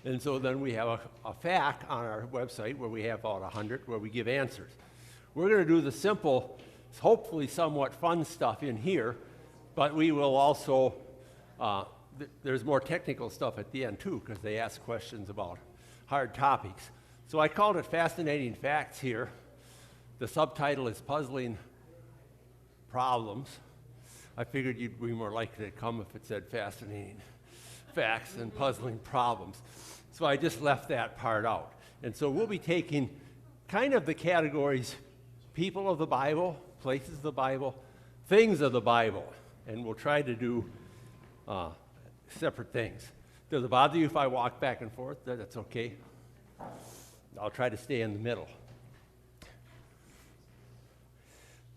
And so then we have a FAQ on our website where we have about 100 where we give answers. We're going to do the simple, hopefully somewhat fun stuff in here, but we will also, there's more technical stuff at the end too, because they ask questions about hard topics. So I called it Fascinating Facts here. The subtitle is Puzzling Problems. I figured you'd be more likely to come if it said Fascinating Facts than Puzzling Problems. So I just left that part out. And so we'll be taking kind of the categories people of the Bible, places of the Bible, things of the Bible, and we'll try to do separate things. Does it bother you if I walk back and forth? That's okay. I'll try to stay in the middle.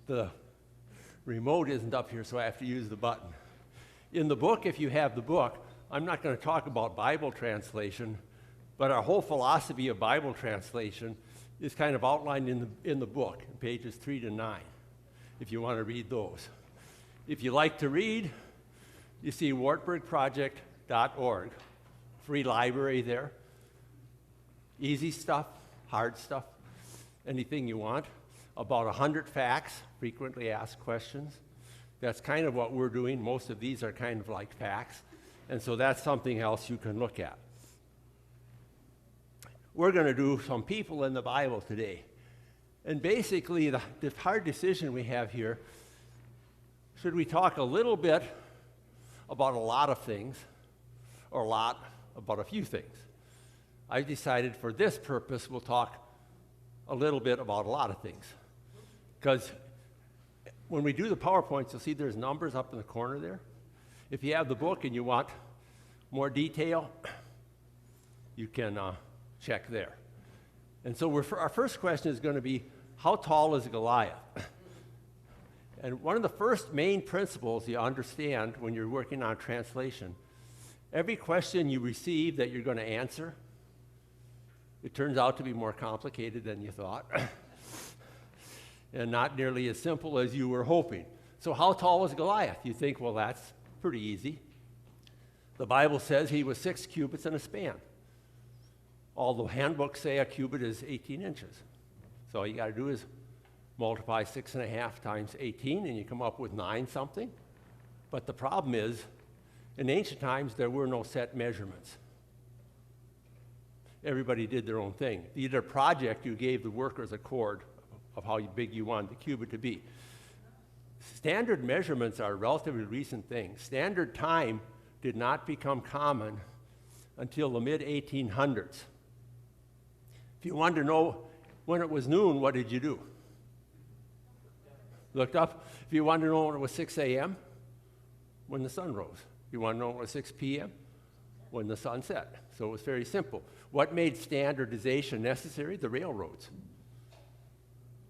The remote isn't up here, so I have to use the button. In the book, if you have the book, I'm not going to talk about Bible translation, but our whole philosophy of Bible translation is kind of outlined in the book, pages 3 to 9, if you want to read those. If you like to read, you see wartburgproject.org, free library there. Easy stuff, hard stuff, anything you want. About 100 facts, frequently asked questions. That's kind of what we're doing. Most of these are kind of like facts. And so that's something else you can look at. We're going to do some people in the Bible today. And basically, the hard decision we have here, should we talk a little bit about a lot of things, or a lot about a few things? I decided for this purpose, we'll talk a little bit about a lot of things. Because when we do the PowerPoints, you'll see there's numbers up in the corner there. If you have the book and you want more detail, you can check there. And so our first question is going to be, how tall is Goliath? And one of the first main principles you understand when you're working on translation, every question you receive that you're going to answer, it turns out to be more complicated than you thought, and not nearly as simple as you were hoping. So how tall was Goliath? You think, well, that's pretty easy. The Bible says he was 6 cubits in a span. All the handbooks say a cubit is 18 inches. So all you got to do is multiply 6.5 times 18, and you come up with 9 something. But the problem is, in ancient times, there were no set measurements. Everybody did their own thing. Either project, you gave the workers a cord of how big you wanted the cubit to be. Standard measurements are a relatively recent thing. Standard time did not become common until the mid-1800s. If you wanted to know when it was noon, what did you do? Looked up. If you wanted to know when it was 6 a.m., when the sun rose. If you want to know when it was 6 p.m., when the sun set. So it was very simple. What made standardization necessary? The railroads.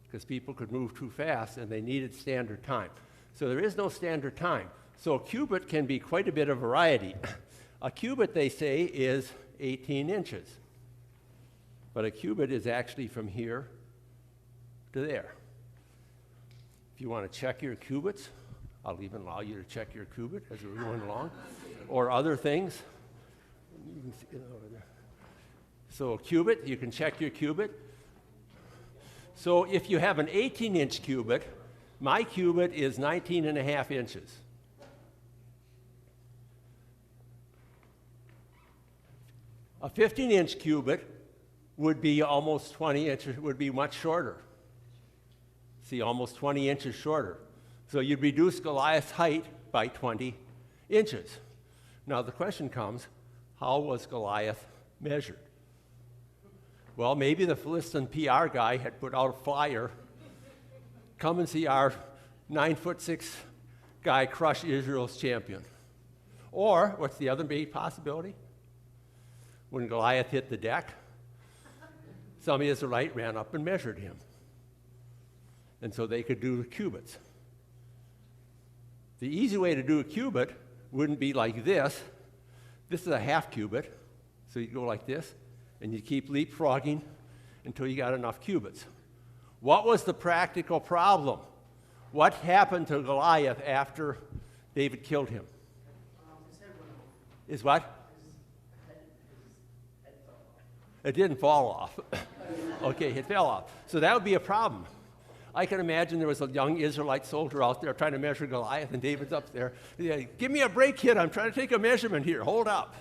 Because people could move too fast and they needed standard time. So there is no standard time. So a cubit can be quite a bit of variety. A cubit, they say, is 18 inches. But a cubit is actually from here to there. If you want to check your cubits, I'll even allow you to check your cubit as we're going along, or other things. You can see it over there. So a cubit, you can check your cubit. So if you have an 18-inch cubit, my cubit is 19.5 inches. A 15-inch cubit would be almost 20 inches, would be much shorter. See, almost 20 inches shorter. So you'd reduce Goliath's height by 20 inches. Now the question comes, how was Goliath measured? Well, maybe the Philistine PR guy had put out a flyer, come and see our 9'6" guy crush Israel's champion. Or, what's the other big possibility? When Goliath hit the deck, some Israelite ran up and measured him. And so they could do cubits. The easy way to do a cubit wouldn't be like this. This is a half cubit. So you go like this, and you keep leapfrogging until you got enough cubits. What was the practical problem? What happened to Goliath after David killed him? His head went off. Is what? His head It didn't fall off. Okay, it fell off. So that would be a problem. I can imagine there was a young Israelite soldier out there trying to measure Goliath, and David's up there. Yeah, give me a break, kid. I'm trying to take a measurement here. Hold up.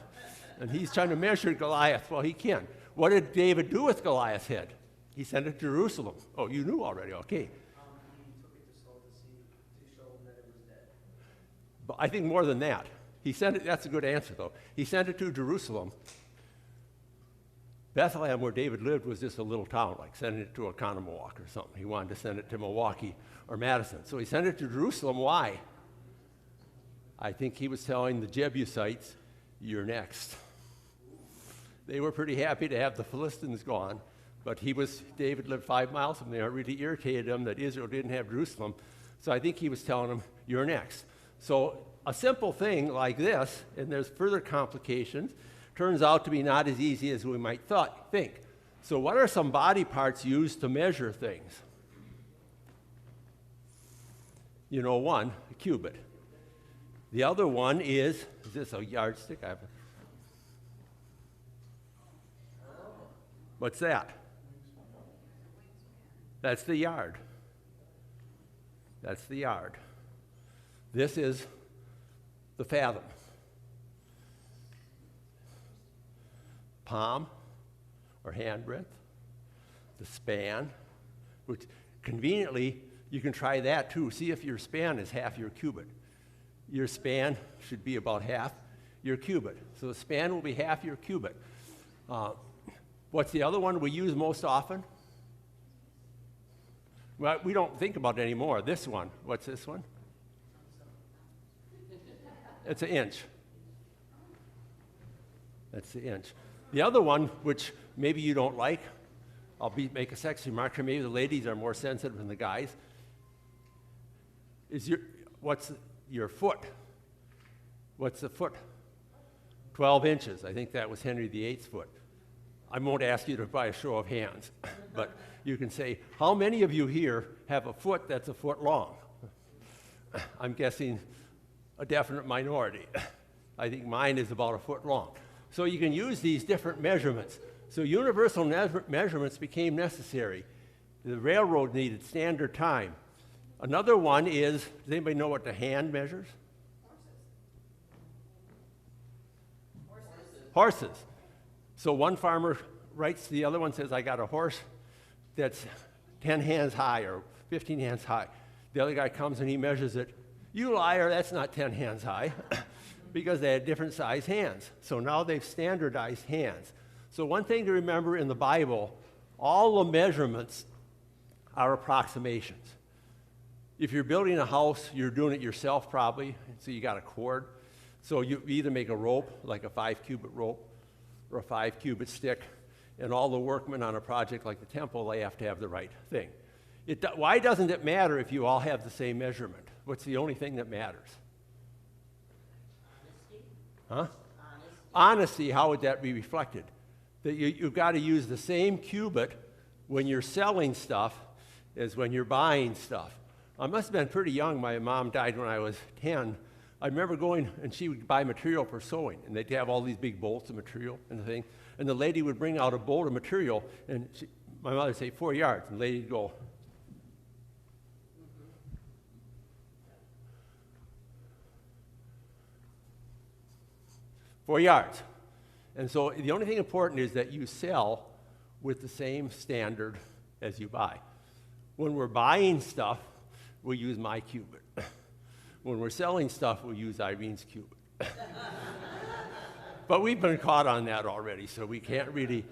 And he's trying to measure Goliath. Well, he can't. What did David do with Goliath's head? He sent it to Jerusalem. Oh, you knew already. Okay. He took it to Saul to show him that it was dead. But I think more than that. He sent it. That's a good answer, though. He sent it to Jerusalem. Bethlehem, where David lived, was just a little town, like sending it to Oconomowoc or something. He wanted to send it to Milwaukee or Madison. So he sent it to Jerusalem. Why? I think he was telling the Jebusites, you're next. They were pretty happy to have the Philistines gone, but David lived 5 miles from there. It really irritated him that Israel didn't have Jerusalem. So I think he was telling them, you're next. So a simple thing like this, and there's further complications, turns out to be not as easy as we might think. So what are some body parts used to measure things? You know, one, a cubit. The other one is this a yardstick? What's that? That's the yard. That's the yard. This is the fathom. Palm or hand breadth, the span, which conveniently you can try that too. See if your span is half your cubit. Your span should be about half your cubit. So the span will be half your cubit. What's the other one we use most often? Well, we don't think about it anymore. This one. What's this one? It's an inch. That's the inch. The other one, which maybe you don't like, make a sexy marker. Maybe the ladies are more sensitive than the guys. What's your foot? What's the foot? 12 inches. I think that was Henry VIII's foot. I won't ask you to by a show of hands, but you can say, how many of you here have a foot that's a foot long? I'm guessing a definite minority. I think mine is about a foot long. So you can use these different measurements. So universal measurements became necessary. The railroad needed standard time. Another one is, does anybody know what the hand measures? Horses. So one farmer writes to the other one, says, I got a horse that's 10 hands high or 15 hands high. The other guy comes and he measures it. You liar, that's not 10 hands high. Because they had different size hands. So now they've standardized hands. So one thing to remember in the Bible, all the measurements are approximations. If you're building a house, you're doing it yourself probably, so you got a cord. So you either make a rope, like a 5-cubit rope, or a 5-cubit stick, and all the workmen on a project like the temple, they have to have the right thing. Why doesn't it matter if you all have the same measurement? What's the only thing that matters? Huh? Honesty, how would that be reflected? That you've got to use the same cubit when you're selling stuff as when you're buying stuff. I must have been pretty young. My mom died when I was 10. I remember going, and she would buy material for sewing, and they'd have all these big bolts of material and the thing. And the lady would bring out a bolt of material, and my mother would say 4 yards, and the lady would go, 4 yards. And so the only thing important is that you sell with the same standard as you buy. When we're buying stuff, we use my cubit. When we're selling stuff, we use Irene's cubit. But we've been caught on that already, so we can't really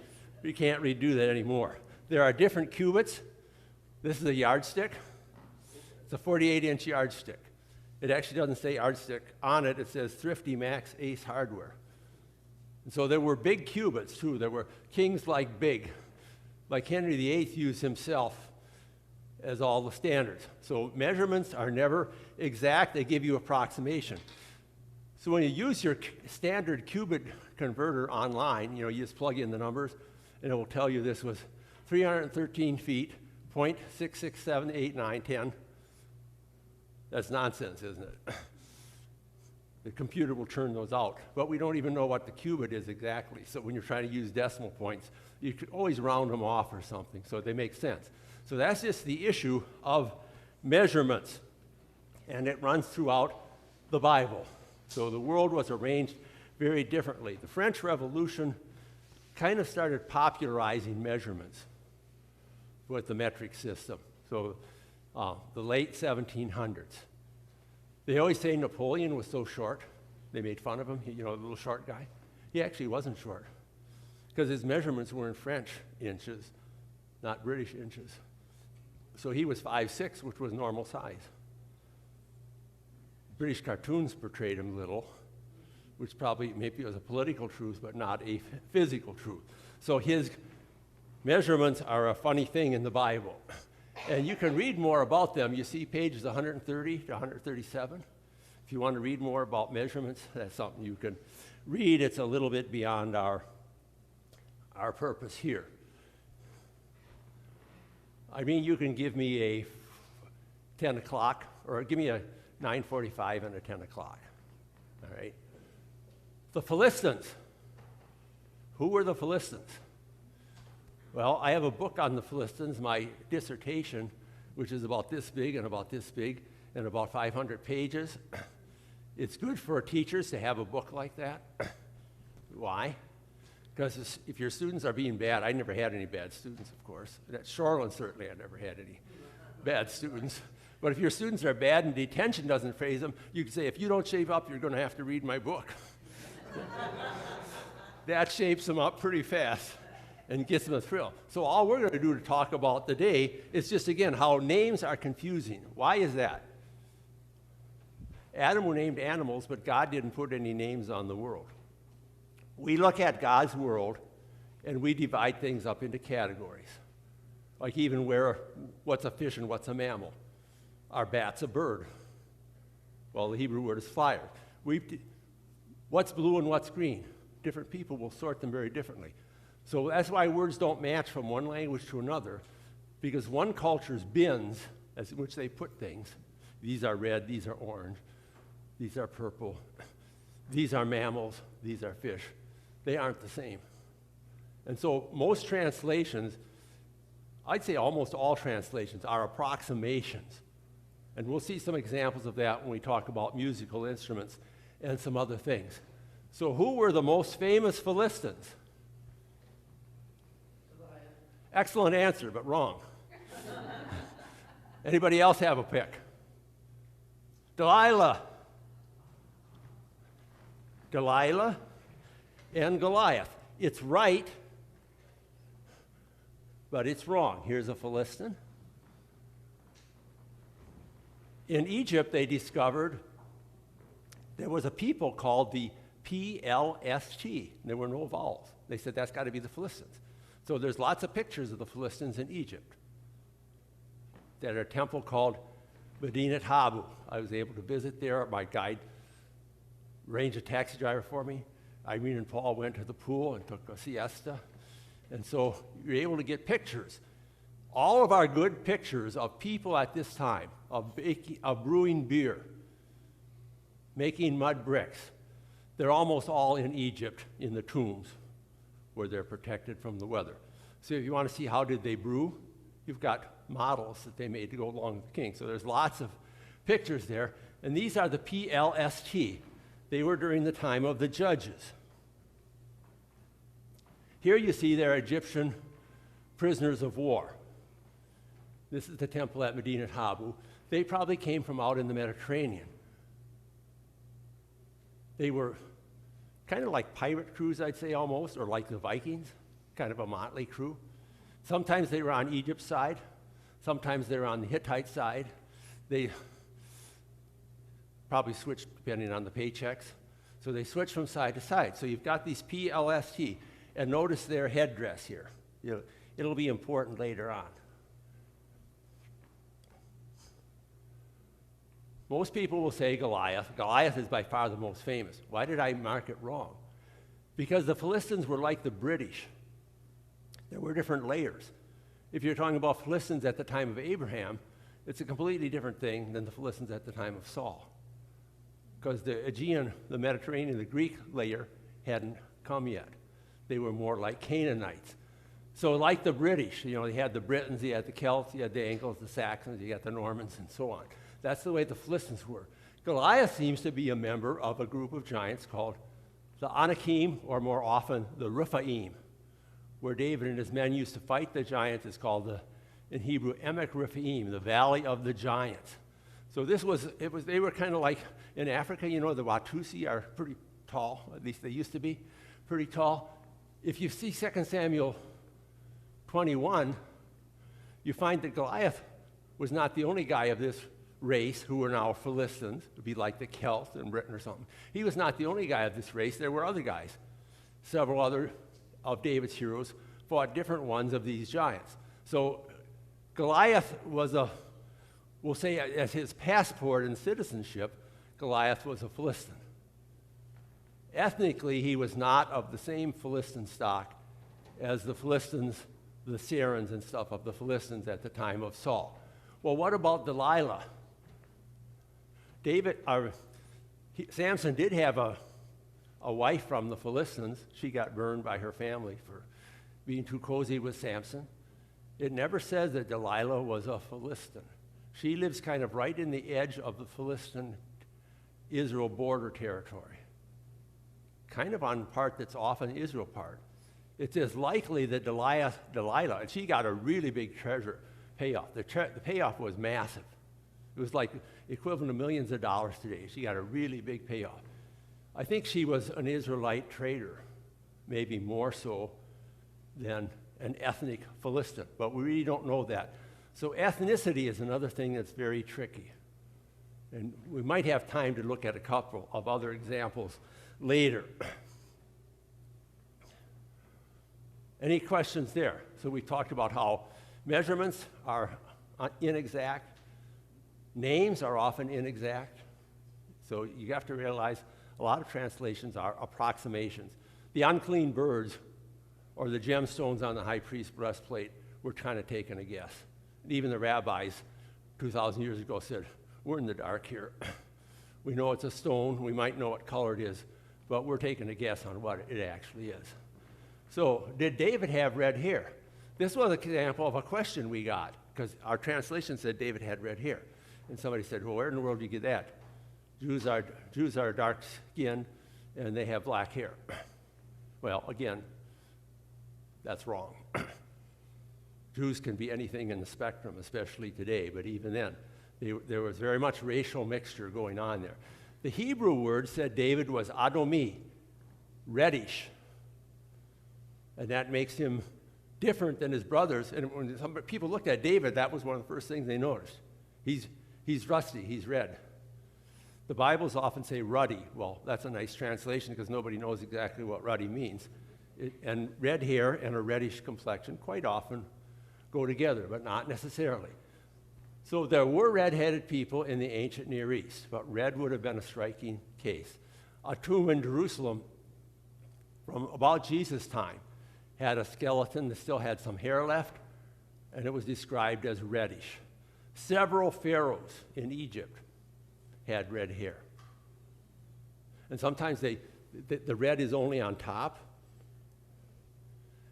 do that anymore. There are different cubits. This is a yardstick. It's a 48-inch yardstick. It actually doesn't say yardstick on it. It says Thrifty Max Ace Hardware. And so there were big cubits, too. There were kings like big. Like Henry VIII used himself as all the standards. So measurements are never exact. They give you approximation. So when you use your standard cubit converter online, you just plug in the numbers, and it will tell you this was 313 feet, 0.6678910. That's nonsense, isn't it? The computer will turn those out, but we don't even know what the cubit is exactly. So when you're trying to use decimal points, you could always round them off or something, so they make sense. So that's just the issue of measurements, and it runs throughout the Bible. So the world was arranged very differently. The French Revolution kind of started popularizing measurements with the metric system. So the late 1700s. They always say Napoleon was so short. They made fun of him, you know, the little short guy. He actually wasn't short because his measurements were in French inches, not British inches. So he was 5'6", which was normal size. British cartoons portrayed him little, which probably maybe was a political truth, but not a physical truth. So his measurements are a funny thing in the Bible. And you can read more about them. You see pages 130 to 137. If you want to read more about measurements, that's something you can read. It's a little bit beyond our purpose here. I mean, you can give me a 10 o'clock, or give me a 9:45 and a 10 o'clock. All right? The Philistines. Who were the Philistines? Well, I have a book on the Philistines, my dissertation, which is about this big and about this big and about 500 pages. It's good for teachers to have a book like that. Why? Because if your students are being bad, I never had any bad students, of course. At Shoreland, certainly, I never had any bad students. But if your students are bad and detention doesn't phase them, you can say, if you don't shape up, you're going to have to read my book. That shapes them up pretty fast and gets them a thrill. So all we're going to do to talk about today is just, again, how names are confusing. Why is that? Adam were named animals, but God didn't put any names on the world. We look at God's world, and we divide things up into categories. Like even what's a fish and what's a mammal? Are bats a bird? Well, the Hebrew word is fire. What's blue and what's green? Different people will sort them very differently. So that's why words don't match from one language to another, because one culture's bins, in which they put things, these are red, these are orange, these are purple, these are mammals, these are fish. They aren't the same. And so most translations, I'd say almost all translations, are approximations. And we'll see some examples of that when we talk about musical instruments and some other things. So who were the most famous Philistines? Excellent answer, but wrong. Anybody else have a pick? Delilah and Goliath. It's right, but it's wrong. Here's a Philistine. In Egypt, they discovered there was a people called the PLST. There were no vowels. They said that's got to be the Philistines. So there's lots of pictures of the Philistines in Egypt. There's a temple called Medinat Habu. I was able to visit there. My guide arranged a taxi driver for me. Irene and Paul went to the pool and took a siesta. And so you're able to get pictures. All of our good pictures of people at this time, of brewing beer, making mud bricks, they're almost all in Egypt in the tombs where they're protected from the weather. So if you want to see how did they brew, you've got models that they made to go along with the king. So there's lots of pictures there. And these are the PLST. They were during the time of the judges. Here you see their Egyptian prisoners of war. This is the temple at Medinat Habu. They probably came from out in the Mediterranean. They were kind of like pirate crews, I'd say, almost, or like the Vikings, kind of a motley crew. Sometimes they were on Egypt's side. Sometimes they were on the Hittite side. They probably switched depending on the paychecks. So they switched from side to side. So you've got these PLST, and notice their headdress here. It'll be important later on. Most people will say Goliath. Goliath is by far the most famous. Why did I mark it wrong? Because the Philistines were like the British. There were different layers. If you're talking about Philistines at the time of Abraham, it's a completely different thing than the Philistines at the time of Saul. because the Aegean, the Mediterranean, the Greek layer hadn't come yet. They were more like Canaanites. So like the British, you had the Britons, you had the Celts, you had the Angles, the Saxons, you got the Normans, and so on. That's the way the Philistines were. Goliath seems to be a member of a group of giants called the Anakim, or more often the Rephaim, where David and his men used to fight the giants. It's called in Hebrew, Emek Rephaim, the Valley of the Giants. So they were kind of like in Africa, the Watusi are pretty tall, at least they used to be pretty tall. If you see 2 Samuel 21, you find that Goliath was not the only guy of this race who were now Philistines. It would be like the Celts in Britain or something. He was not the only guy of this race. There were other guys. Several other of David's heroes fought different ones of these giants. So Goliath was we'll say as his passport and citizenship, Goliath was a Philistine. Ethnically, he was not of the same Philistine stock as the Philistines, the Syrians and stuff of the Philistines at the time of Saul. Well, what about Delilah? Samson did have a wife from the Philistines. She got burned by her family for being too cozy with Samson. It never says that Delilah was a Philistine. She lives kind of right in the edge of the Philistine-Israel border territory, kind of on the part that's often Israel part. It's as likely that Delilah, and she got a really big treasure payoff. The payoff was massive. It was like equivalent to millions of dollars today. She got a really big payoff. I think she was an Israelite trader, maybe more so than an ethnic Philistine, but we really don't know that. So ethnicity is another thing that's very tricky. And we might have time to look at a couple of other examples later. Any questions there? So we talked about how measurements are inexact. Names are often inexact. So you have to realize a lot of translations are approximations. The unclean birds or the gemstones on the high priest's breastplate were kind of taking a guess. And even the rabbis 2,000 years ago said, we're in the dark here. We know it's a stone. We might know what color it is, but we're taking a guess on what it actually is. So did David have red hair? This was an example of a question we got, because our translation said David had red hair. And somebody said, well, where in the world do you get that? Jews are dark-skinned, and they have black hair. Well, again, that's wrong. Jews can be anything in the spectrum, especially today, but even then, there was very much racial mixture going on there. The Hebrew word said David was Adomi, reddish. And that makes him different than his brothers. And when some people looked at David, that was one of the first things they noticed. He's rusty, he's red. The Bibles often say ruddy. Well, that's a nice translation because nobody knows exactly what ruddy means. And red hair and a reddish complexion quite often go together, but not necessarily. So there were red-headed people in the ancient Near East, but red would have been a striking case. A tomb in Jerusalem from about Jesus' time had a skeleton that still had some hair left, and it was described as reddish. Several pharaohs in Egypt had red hair. And sometimes the red is only on top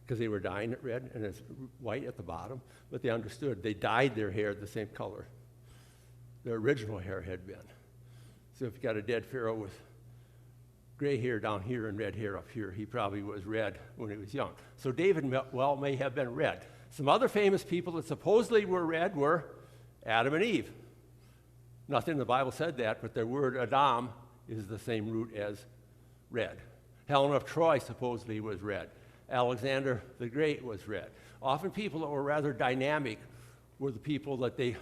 because they were dyeing it red, and it's white at the bottom, but they understood they dyed their hair the same color their original hair had been. So if you got a dead pharaoh with gray hair down here and red hair up here, he probably was red when he was young. So David may have been red. Some other famous people that supposedly were red were Adam and Eve. Nothing in the Bible said that, but their word Adam is the same root as red. Helen of Troy supposedly was red. Alexander the Great was red. Often people that were rather dynamic were the people that the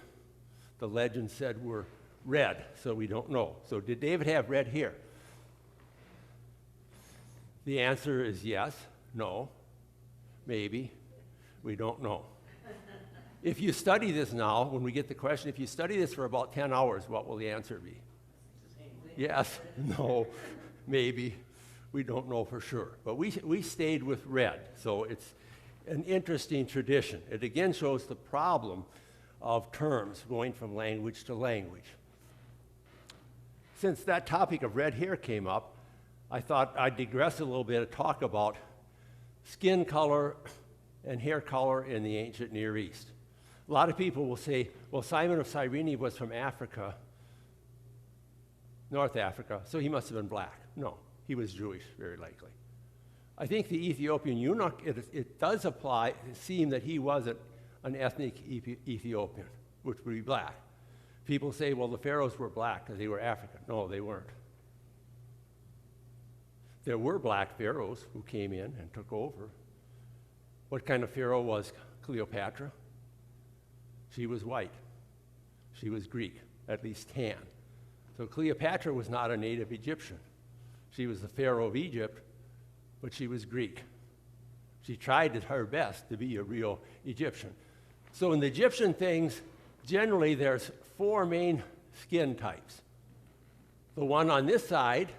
legend said were red, so we don't know. So did David have red hair? The answer is yes, no, maybe, we don't know. If you study this now, when we get the question, if you study this for about 10 hours, what will the answer be? Yes, no, maybe. We don't know for sure. But we stayed with red, so it's an interesting tradition. It again shows the problem of terms going from language to language. since that topic of red hair came up, I thought I'd digress a little bit and talk about skin color and hair color in the ancient Near East. A lot of people will say, well, Simon of Cyrene was from Africa, North Africa, so he must have been black. No, he was Jewish, very likely. I think the Ethiopian eunuch, it does apply, it seemed that he wasn't an ethnic Ethiopian, which would be black. People say, well, the pharaohs were black because they were African. No, they weren't. There were black pharaohs who came in and took over. What kind of pharaoh was Cleopatra? She was white. She was Greek, at least tan. So Cleopatra was not a native Egyptian. She was the pharaoh of Egypt, but she was Greek. She tried her best to be a real Egyptian. So in the Egyptian things, generally there's 4 main skin types. The one on this side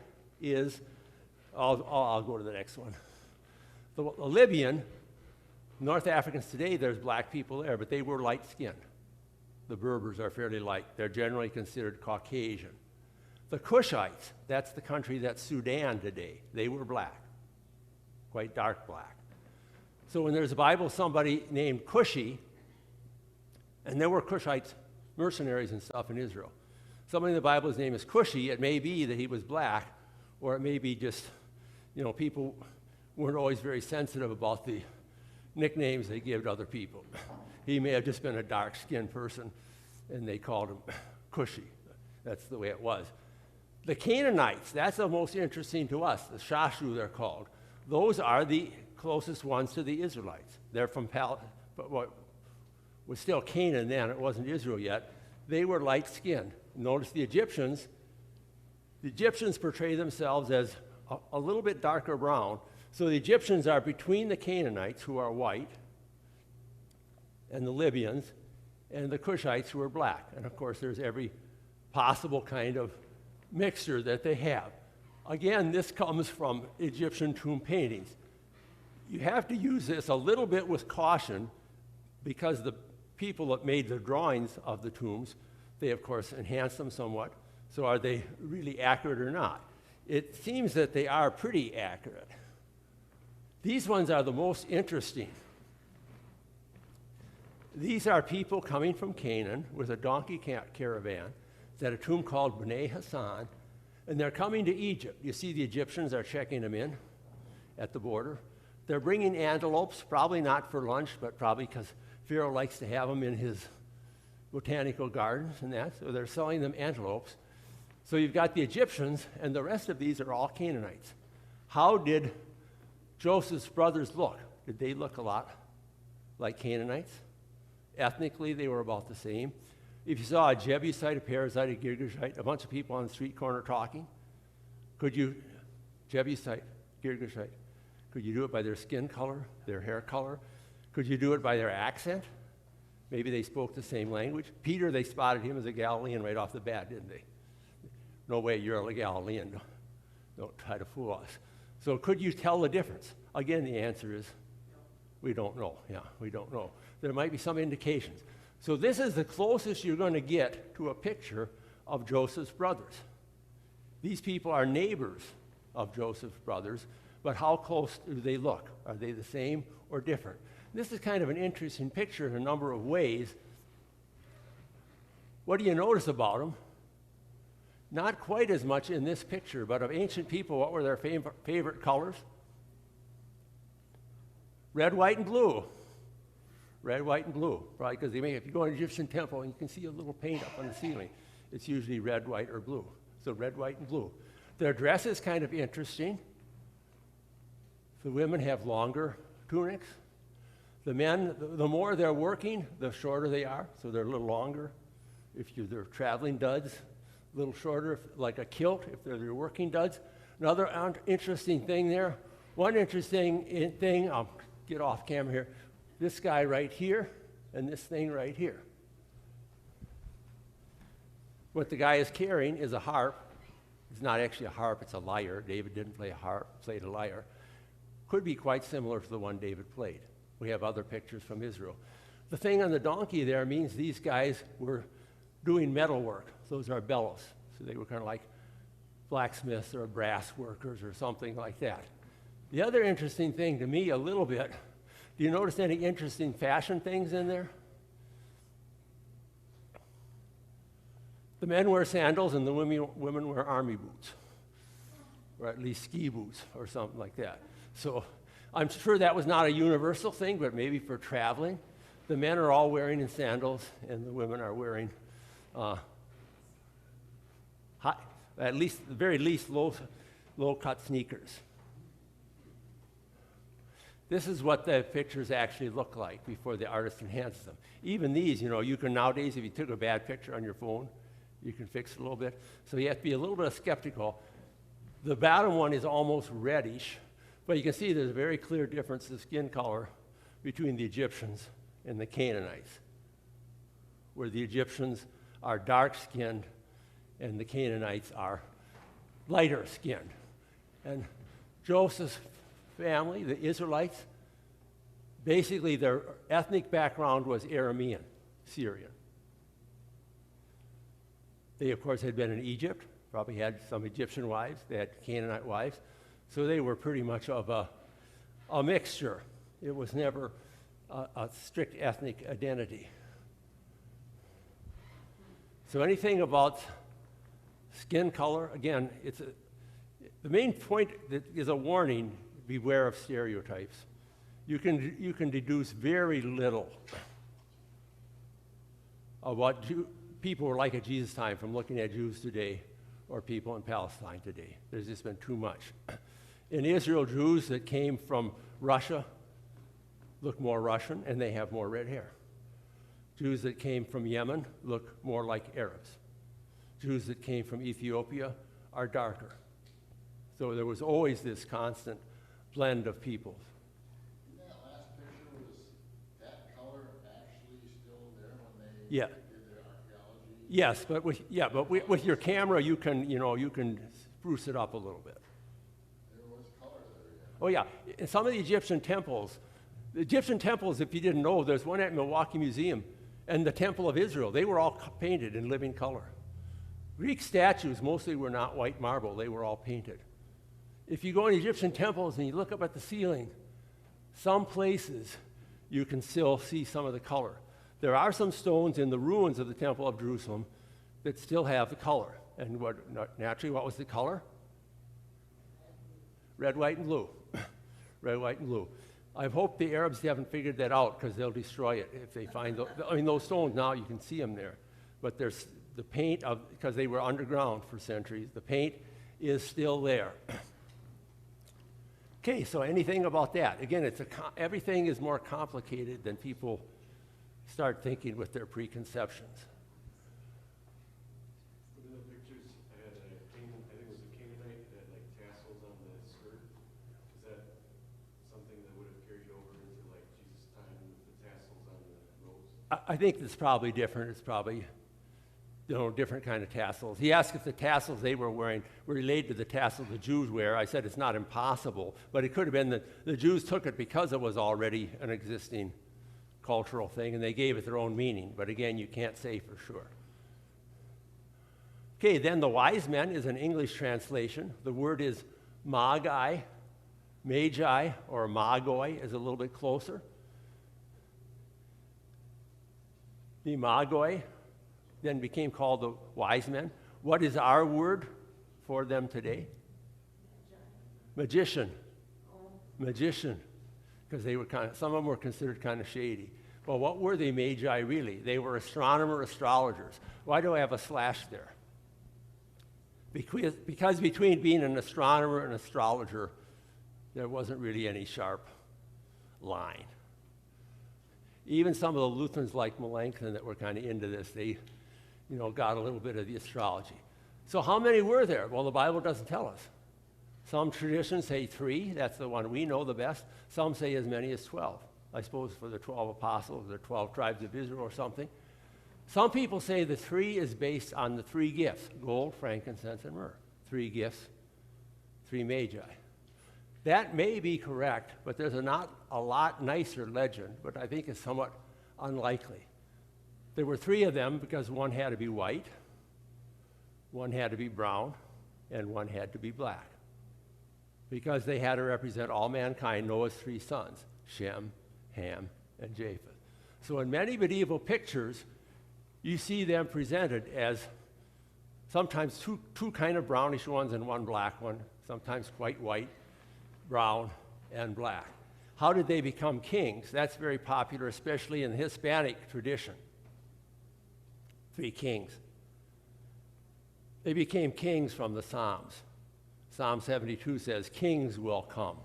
is, I'll go to the next one. The Libyan, North Africans today, there's black people there, but they were light-skinned. The Berbers are fairly light. They're generally considered Caucasian. The Cushites, that's the country that's Sudan today. They were black, quite dark black. So when there's a Bible, somebody named Cushi, and there were Cushites, mercenaries and stuff in Israel. Somebody in the Bible's name is Cushi. It may be that he was black, or it may be just, people weren't always very sensitive about the nicknames they give to other people. He may have just been a dark-skinned person, and they called him Cushi. That's the way it was. The Canaanites, that's the most interesting to us. The Shashu, they're called. Those are the closest ones to the Israelites. They're from what was still Canaan then. It wasn't Israel yet. They were light-skinned. Notice the Egyptians. The Egyptians portray themselves as a little bit darker brown. So the Egyptians are between the Canaanites, who are white, and the Libyans, and the Cushites, who are black. And of course, there's every possible kind of mixture that they have. Again, this comes from Egyptian tomb paintings. You have to use this a little bit with caution, because the people that made the drawings of the tombs, they of course enhanced them somewhat. So are they really accurate or not? It seems that they are pretty accurate. These ones are the most interesting. These are people coming from Canaan with a donkey caravan. It's at a tomb called Bnei Hassan, and they're coming to Egypt. You see the Egyptians are checking them in at the border. They're bringing antelopes, probably not for lunch, but probably because Pharaoh likes to have them in his botanical gardens and that, so they're selling them antelopes. So you've got the Egyptians, and the rest of these are all Canaanites. How did Joseph's brothers look? Did they look a lot like Canaanites? Ethnically, they were about the same. If you saw a Jebusite, a Perizzite, a Girgashite, a bunch of people on the street corner talking, Jebusite, Girgashite, could you do it by their skin color, their hair color? Could you do it by their accent? Maybe they spoke the same language. Peter, they spotted him as a Galilean right off the bat, didn't they? No way, you're a Galilean. Don't try to fool us. So could you tell the difference? Again, the answer is we don't know. Yeah, we don't know. There might be some indications. So this is the closest you're going to get to a picture of Joseph's brothers. These people are neighbors of Joseph's brothers, but how close do they look? Are they the same or different? This is kind of an interesting picture in a number of ways. What do you notice about them? Not quite as much in this picture, but of ancient people, what were their favorite colors? Red, white, and blue. Red, white, and blue, right? Because if you go to an Egyptian temple and you can see a little paint up on the ceiling, it's usually red, white, or blue. So red, white, and blue. Their dress is kind of interesting. The women have longer tunics. The men, the more they're working, the shorter they are, so they're a little longer. If they're traveling duds, a little shorter, like a kilt, if they're their working duds. Another interesting thing there. One interesting thing, I'll get off camera here. This guy right here and this thing right here. What the guy is carrying is a harp. It's not actually a harp, it's a lyre. David didn't play a harp, played a lyre. Could be quite similar to the one David played. We have other pictures from Israel. The thing on the donkey there means these guys were doing metal work. Those are bellows. So they were kind of like blacksmiths or brass workers or something like that. The other interesting thing to me a little bit, do you notice any interesting fashion things in there? The men wear sandals and the women wear army boots, or at least ski boots or something like that. So I'm sure that was not a universal thing, but maybe for traveling. The men are all wearing sandals and the women are wearing at least, the very least, low-cut sneakers. This is what the pictures actually look like before the artist enhanced them. Even these, you can nowadays, if you took a bad picture on your phone, you can fix it a little bit. So you have to be a little bit skeptical. The bottom one is almost reddish, but you can see there's a very clear difference in skin color between the Egyptians and the Canaanites, where the Egyptians are dark-skinned and the Canaanites are lighter skinned. And Joseph's family, the Israelites, basically their ethnic background was Aramean, Syrian. They, of course, had been in Egypt, probably had some Egyptian wives, they had Canaanite wives, so they were pretty much of a mixture. It was never a strict ethnic identity. So anything about skin color, again, the main point that is a warning: beware of stereotypes. You can deduce very little of what people were like at Jesus' time from looking at Jews today or people in Palestine today. There's just been too much. In Israel, Jews that came from Russia look more Russian and they have more red hair. Jews that came from Yemen look more like Arabs. Jews that came from Ethiopia are darker. So there was always this constant blend of peoples. In that last picture, was that color actually still there when they Yeah. did their archaeology? Yes, but with your camera, you can spruce it up a little bit. There was color there, yeah. Oh yeah, in some of the Egyptian temples, if you didn't know, there's one at Milwaukee Museum, and the Temple of Israel, they were all painted in living color. Greek statues mostly were not white marble, they were all painted. If you go in Egyptian temples and you look up at the ceiling, some places you can still see some of the color. There are some stones in the ruins of the Temple of Jerusalem that still have the color. And naturally, what was the color? Red, white, and blue. Red, white, and blue. I hope the Arabs haven't figured that out, because they'll destroy it if they find those stones now, you can see them there. But there's the paint, because they were underground for centuries, the paint is still there. Okay, so anything about that? Again, everything is more complicated than people start thinking with their preconceptions. In the pictures, I had I think it was a Canaanite that had like tassels on the skirt. Is that something that would have carried over into like Jesus' time with the tassels on the robes? I think it's probably different. It's probably different kind of tassels. He asked if the tassels they were wearing were related to the tassels the Jews wear. I said it's not impossible, but it could have been that the Jews took it because it was already an existing cultural thing, and they gave it their own meaning. But again, you can't say for sure. Okay, then the wise men is an English translation. The word is magi, or magoi is a little bit closer. The magoi then became called the wise men. What is our word for them today? Magician. Magician. Because they were some of them were considered kind of shady. Well, what were they, magi, really? They were astrologers. Why do I have a slash there? Because between being an astronomer and astrologer, there wasn't really any sharp line. Even some of the Lutherans like Melanchthon that were kind of into this, they got a little bit of the astrology. So how many were there? Well, the Bible doesn't tell us. Some traditions say 3. That's the one we know the best. Some say as many as 12. I suppose for the 12 apostles, the 12 tribes of Israel or something. Some people say the 3 is based on the 3 gifts: gold, frankincense, and myrrh. 3 gifts, 3 magi. That may be correct, but there's not a lot nicer legend, but I think it's somewhat unlikely. There were 3 of them because one had to be white, one had to be brown, and one had to be black, because they had to represent all mankind, Noah's 3 sons, Shem, Ham, and Japheth. So in many medieval pictures, you see them presented as sometimes two kind of brownish ones and one black one, sometimes quite white, brown, and black. How did they become kings? That's very popular, especially in the Hispanic tradition. 3 kings. They became kings from the Psalms. Psalm 72 says, kings will come.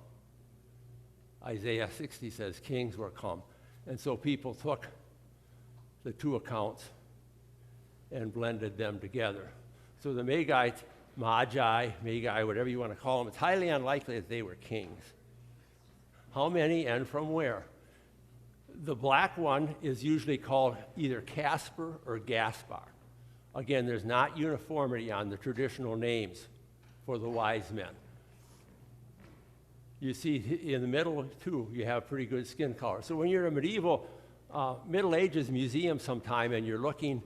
Isaiah 60 says, kings will come. And so people took the 2 accounts and blended them together. So the Magi, whatever you want to call them, it's highly unlikely that they were kings. How many and from where? The black one is usually called either Casper or Gaspar. Again, there's not uniformity on the traditional names for the wise men. You see in the middle, too, you have pretty good skin color. So when you're in a medieval, Middle Ages museum sometime and you're looking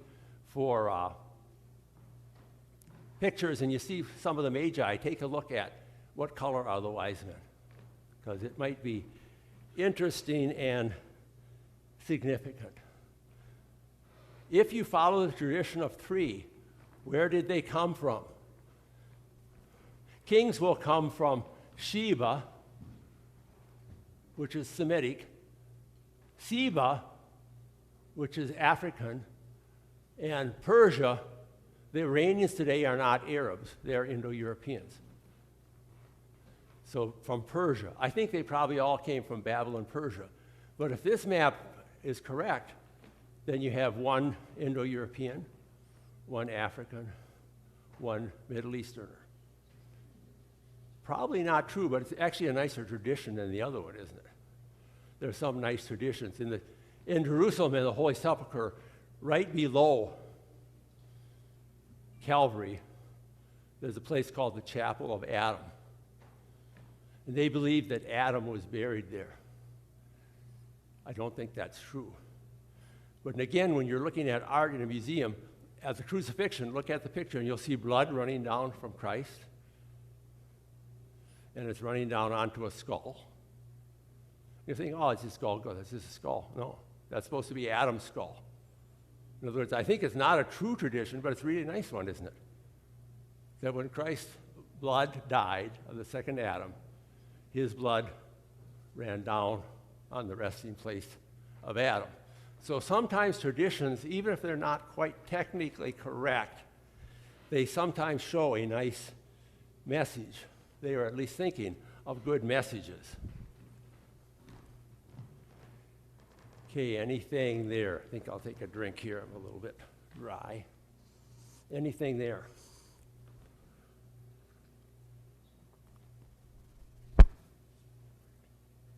for pictures and you see some of the Magi, take a look at what color are the wise men, because it might be interesting and significant. If you follow the tradition of 3, where did they come from? Kings will come from Sheba, which is Semitic, Seba, which is African, and Persia. The Iranians today are not Arabs, they're Indo-Europeans. So from Persia. I think they probably all came from Babylon, Persia. But if this map is correct, then you have 1 Indo-European, 1 African, 1 Middle Easterner. Probably not true, but it's actually a nicer tradition than the other one, isn't it? There's some nice traditions. In Jerusalem, in the Holy Sepulchre, right below Calvary, there's a place called the Chapel of Adam. And they believe that Adam was buried there. I don't think that's true. But again, when you're looking at art in a museum, at the crucifixion, look at the picture and you'll see blood running down from Christ. And it's running down onto a skull. You think, oh, it's a skull. That's just a skull. No, that's supposed to be Adam's skull. In other words, I think it's not a true tradition, but it's a really nice one, isn't it? That when Christ's blood died of the second Adam, his blood ran down on the resting place of Adam. So sometimes traditions, even if they're not quite technically correct, they sometimes show a nice message. They are at least thinking of good messages. Okay, anything there? I think I'll take a drink here. I'm a little bit dry. Anything there?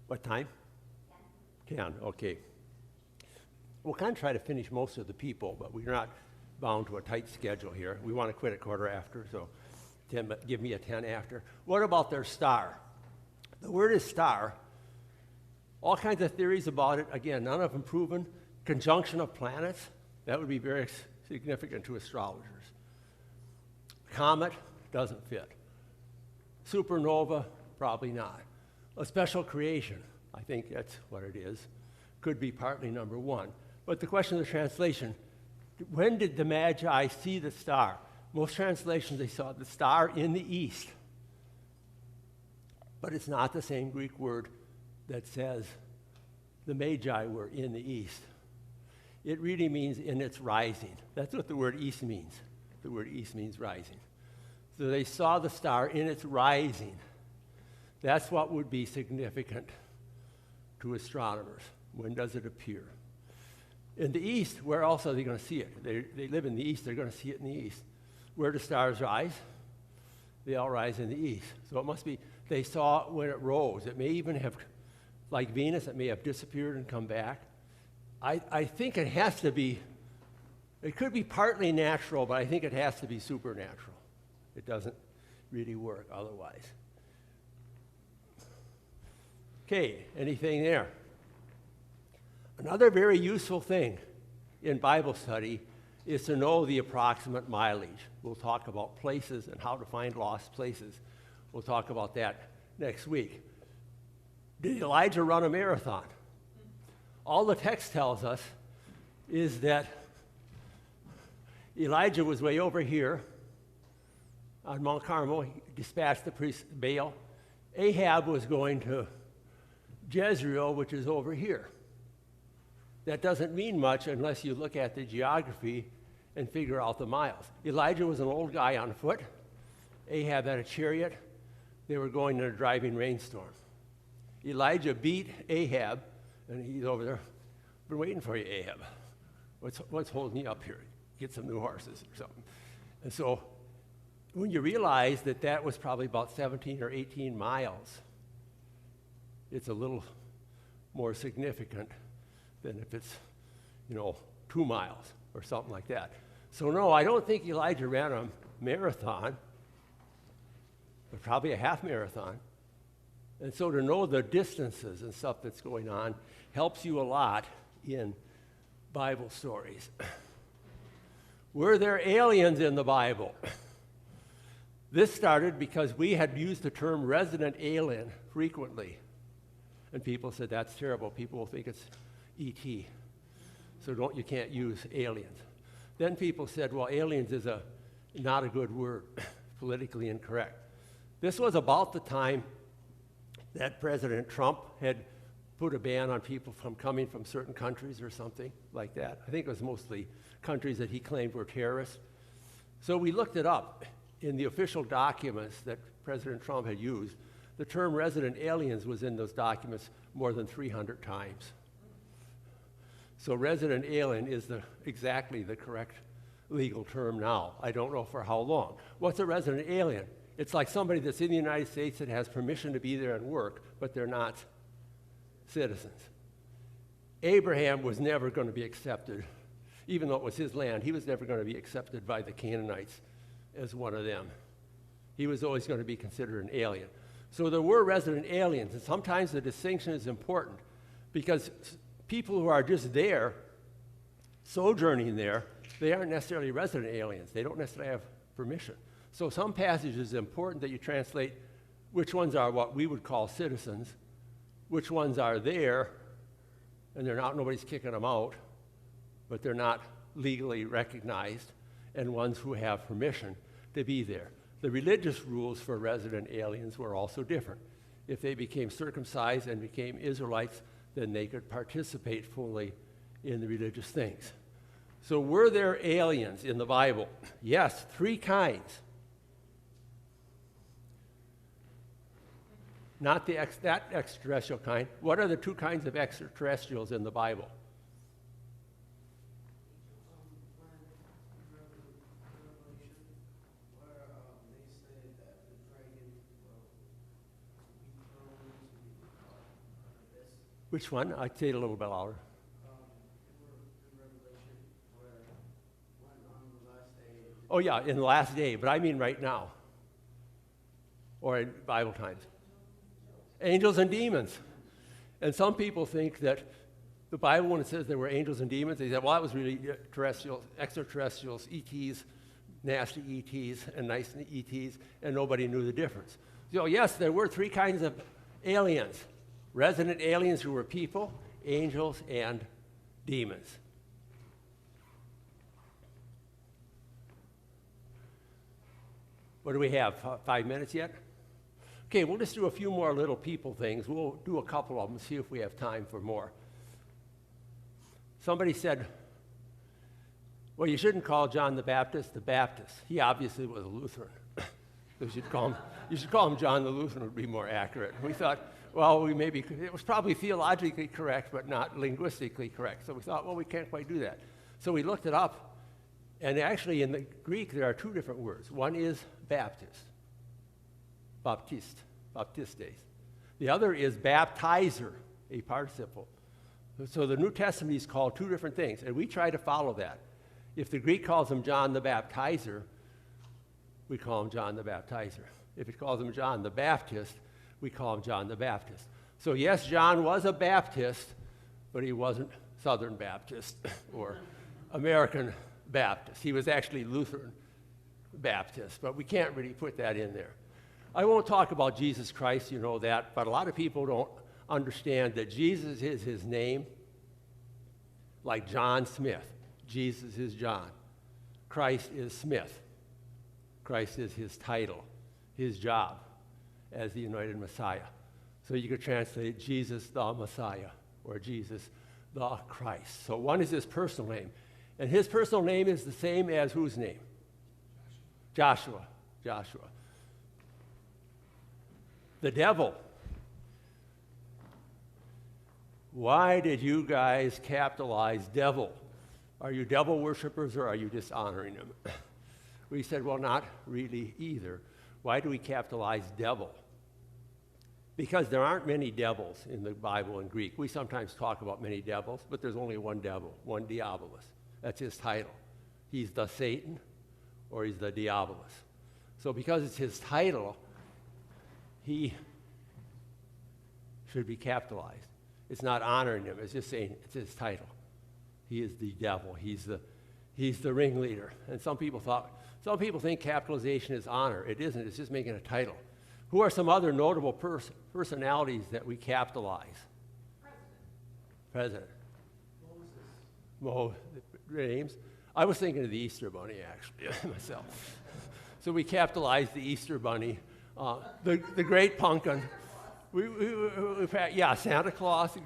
What time? 10, okay. We'll kind of try to finish most of the people, but we're not bound to a tight schedule here. We want to quit at 1:15, so 10, give me a 10 after. What about their star? The word is star. All kinds of theories about it. Again, none of them proven. Conjunction of planets, that would be very significant to astrologers. Comet doesn't fit. Supernova, probably not. A special creation, I think that's what it is. Could be partly number 1. But the question of the translation, when did the Magi see the star? Most translations, they saw the star in the east. But it's not the same Greek word that says the Magi were in the east. It really means in its rising. That's what the word east means. The word east means rising. So they saw the star in its rising. That's what would be significant to astronomers. When does it appear? In the east, where else are they going to see it? They live in the east, they're going to see it in the east. Where do stars rise? They all rise in the east. So it must be, they saw it when it rose. It may even have, like Venus, it may have disappeared and come back. I think it has to be, it could be partly natural, but I think it has to be supernatural. It doesn't really work otherwise. Okay, anything there? Another very useful thing in Bible study is to know the approximate mileage. We'll talk about places and how to find lost places. We'll talk about that next week. Did Elijah run a marathon? All the text tells us is that Elijah was way over here on Mount Carmel. He dispatched the priest Baal. Ahab was going to Jezreel, which is over here. That doesn't mean much unless you look at the geography and figure out the miles. Elijah was an old guy on foot. Ahab had a chariot. They were going in a driving rainstorm. Elijah beat Ahab, and he's over there. Been waiting for you, Ahab. What's holding you up here? Get some new horses or something. And so when you realize that that was probably about 17 or 18 miles, it's a little more significant than if it's, 2 miles or something like that. So no, I don't think Elijah ran a marathon, but probably a half marathon. And so to know the distances and stuff that's going on helps you a lot in Bible stories. Were there aliens in the Bible? This started because we had used the term resident alien frequently. And people said, that's terrible. People will think it's E.T. So you can't use aliens. Then people said, well, aliens is not a good word, politically incorrect. This was about the time that President Trump had put a ban on people from coming from certain countries or something like that. I think it was mostly countries that he claimed were terrorists. So we looked it up in the official documents that President Trump had used. The term resident aliens was in those documents more than 300 times. So resident alien is exactly the correct legal term now. I don't know for how long. What's a resident alien? It's like somebody that's in the United States that has permission to be there and work, but they're not citizens. Abraham was never going to be accepted, even though it was his land. He was never going to be accepted by the Canaanites as one of them. He was always going to be considered an alien. So there were resident aliens, and sometimes the distinction is important because people who are just there, sojourning there, they aren't necessarily resident aliens. They don't necessarily have permission. So some passages it's important that you translate which ones are what we would call citizens, which ones are there, and nobody's kicking them out, but they're not legally recognized, and ones who have permission to be there. The religious rules for resident aliens were also different. If they became circumcised and became Israelites, then they could participate fully in the religious things. So were there aliens in the Bible? Yes, 3 kinds. Not that extraterrestrial kind. What are the 2 kinds of extraterrestrials in the Bible? Which one? I'd say it a little bit louder. Oh yeah, in the last day, but I mean right now. Or in Bible times. Angels and demons. And some people think that the Bible, when it says there were angels and demons, they said, well, that was really extraterrestrials, ETs, nasty ETs, and nice ETs, and nobody knew the difference. So yes, there were 3 kinds of aliens. Resident aliens who were people, angels, and demons. What do we have, 5 minutes yet? Okay, we'll just do a few more little people things. We'll do a couple of them, see if we have time for more. Somebody said, well, you shouldn't call John the Baptist the Baptist. He obviously was a Lutheran. So you should call him John the Lutheran would be more accurate. We thought, well, it was probably theologically correct, but not linguistically correct. So we thought, well, we can't quite do that. So we looked it up, and actually in the Greek there are 2 different words. One is Baptist, baptistes. The other is baptizer, a participle. So the New Testament is called 2 different things, and we try to follow that. If the Greek calls him John the Baptizer, we call him John the Baptizer. If it calls him John the Baptist, we call him John the Baptist. So yes, John was a Baptist, but he wasn't Southern Baptist or American Baptist. He was actually Lutheran Baptist, but we can't really put that in there. I won't talk about Jesus Christ, you know that, but a lot of people don't understand that Jesus is his name, like John Smith. Jesus is John. Christ is Smith. Christ is his title, his job as the anointed Messiah. So you could translate Jesus the Messiah or Jesus the Christ. So one is his personal name. And his personal name is the same as whose name? Joshua. Joshua. The devil. Why did you guys capitalize devil? Are you devil worshipers or are you dishonoring him? We said, well, not really either. Why do we capitalize devil? Because there aren't many devils in the Bible in Greek. We sometimes talk about many devils, but there's only one devil, one diabolos. That's his title. He's the Satan or he's the diabolos. So because it's his title, he should be capitalized. It's not honoring him. It's just saying it's his title. He is the devil. He's the ringleader. And some people think capitalization is honor. It isn't. It's just making a title. Who are some other notable personalities that we capitalize? President. Moses. Names. I was thinking of the Easter Bunny, actually, myself. So we capitalized the Easter Bunny, the Great Pumpkin. Yeah, Santa Claus.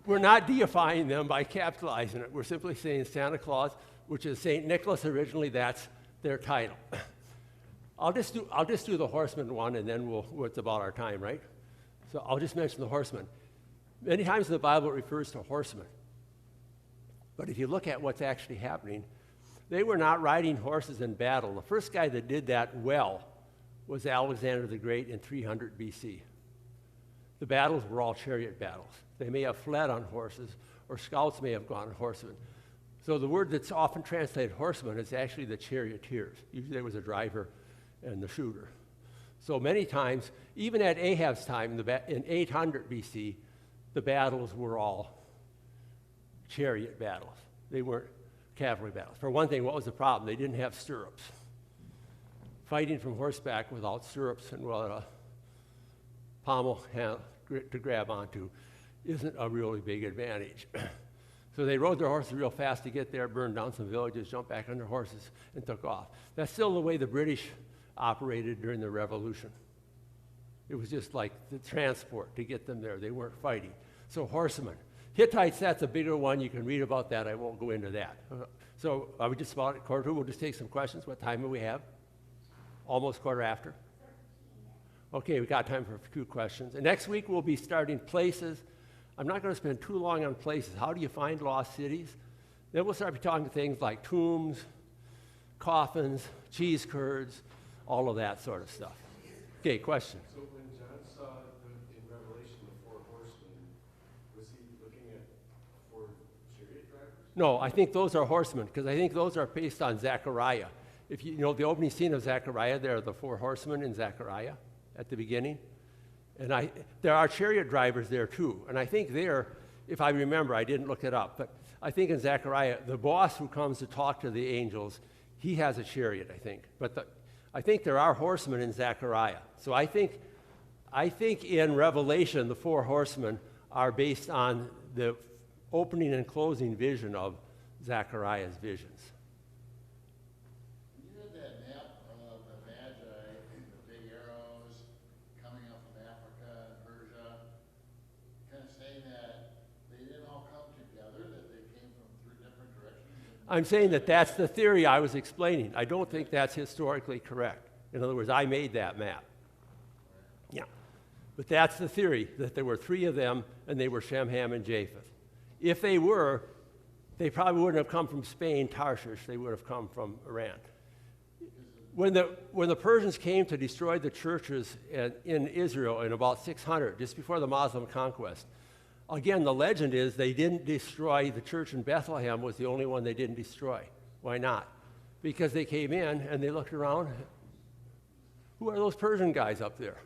We're not deifying them by capitalizing it. We're simply saying Santa Claus, which is St. Nicholas originally. That's their title. I'll just do the horseman one, and then it's about our time, right? So I'll just mention the horseman. Many times in the Bible it refers to horsemen. But if you look at what's actually happening, they were not riding horses in battle. The first guy that did that well was Alexander the Great in 300 BC. The battles were all chariot battles. They may have fled on horses, or scouts may have gone on horsemen. So the word that's often translated horseman is actually the charioteers. Usually there was a driver and the shooter. So many times, even at Ahab's time, in 800 BC, the battles were all chariot battles. They weren't cavalry battles. For one thing, what was the problem? They didn't have stirrups. Fighting from horseback without stirrups and without a pommel to grab onto isn't a really big advantage. So they rode their horses real fast to get there, burned down some villages, jumped back on their horses, and took off. That's still the way the British operated during the Revolution. It was just like the transport to get them there. They weren't fighting. So horsemen. Hittites, that's a bigger one. You can read about that. I won't go into that. So are we just about at quarter? We'll just take some questions. What time do we have? Almost quarter after. Okay, we got time for a few questions. And next week we'll be starting places. I'm not going to spend too long on places. How do you find lost cities? Then we'll start talking things like tombs, coffins, cheese curds, all of that sort of stuff. Okay, question. So when John saw in Revelation the four horsemen, was he looking at four chariot drivers? No, I think those are horsemen, because I think those are based on Zechariah. If you know the opening scene of Zechariah, there are the four horsemen in Zechariah at the beginning. And there are chariot drivers there too. And I think there, if I remember, I didn't look it up, but I think in Zechariah, the boss who comes to talk to the angels, he has a chariot, I think. But I think there are horsemen in Zechariah. So I think in Revelation, the four horsemen are based on the opening and closing vision of Zechariah's visions. You had that map of the Magi, the big arrows coming up from Africa and Persia, kind of saying that they didn't all come together, that they came from three different directions. I'm saying that that's the theory I was explaining. I don't think that's historically correct. In other words, I made that map. Yeah. But that's the theory, that there were three of them, and they were Shem, Ham, and Japheth. If they were, they probably wouldn't have come from Spain, Tarshish. They would have come from Iran. When the Persians came to destroy the churches in Israel in about 600, just before the Muslim conquest, again, the legend is they didn't destroy the church in Bethlehem, was the only one they didn't destroy. Why not? Because they came in and they looked around. Who are those Persian guys up there?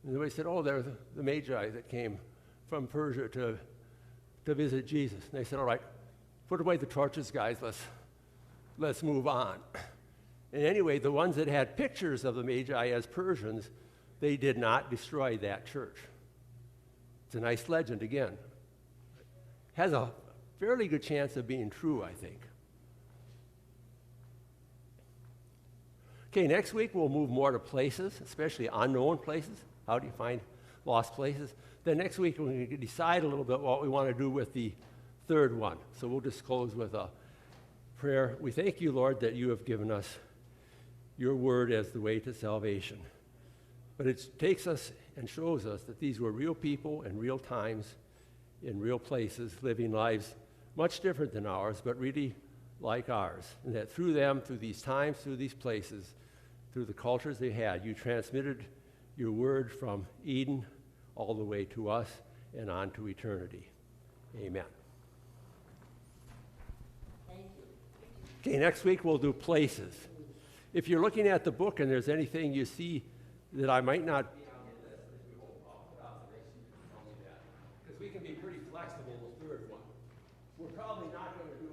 And they said, oh, they're the Magi that came from Persia to visit Jesus. And they said, all right, put away the torches, guys. let's move on. And anyway, the ones that had pictures of the Magi as Persians, they did not destroy that church. It's a nice legend again. Has a fairly good chance of being true, I think. Okay, next week we'll move more to places, especially unknown places. How do you find lost places? Then next week we're going to decide a little bit what we want to do with the third one. So we'll just close with a prayer. We thank you, Lord, that you have given us your word as the way to salvation. But it takes us and shows us that these were real people in real times, in real places, living lives much different than ours, but really like ours. And that through them, through these times, through these places, through the cultures they had, you transmitted your word from Eden all the way to us and on to eternity. Amen. Thank you. Okay, next week we'll do places. If you're looking at the book and there's anything you see that I might not be on your list, if you will observation, you can tell me that. Because we can be pretty flexible with the third one. We're probably not going to do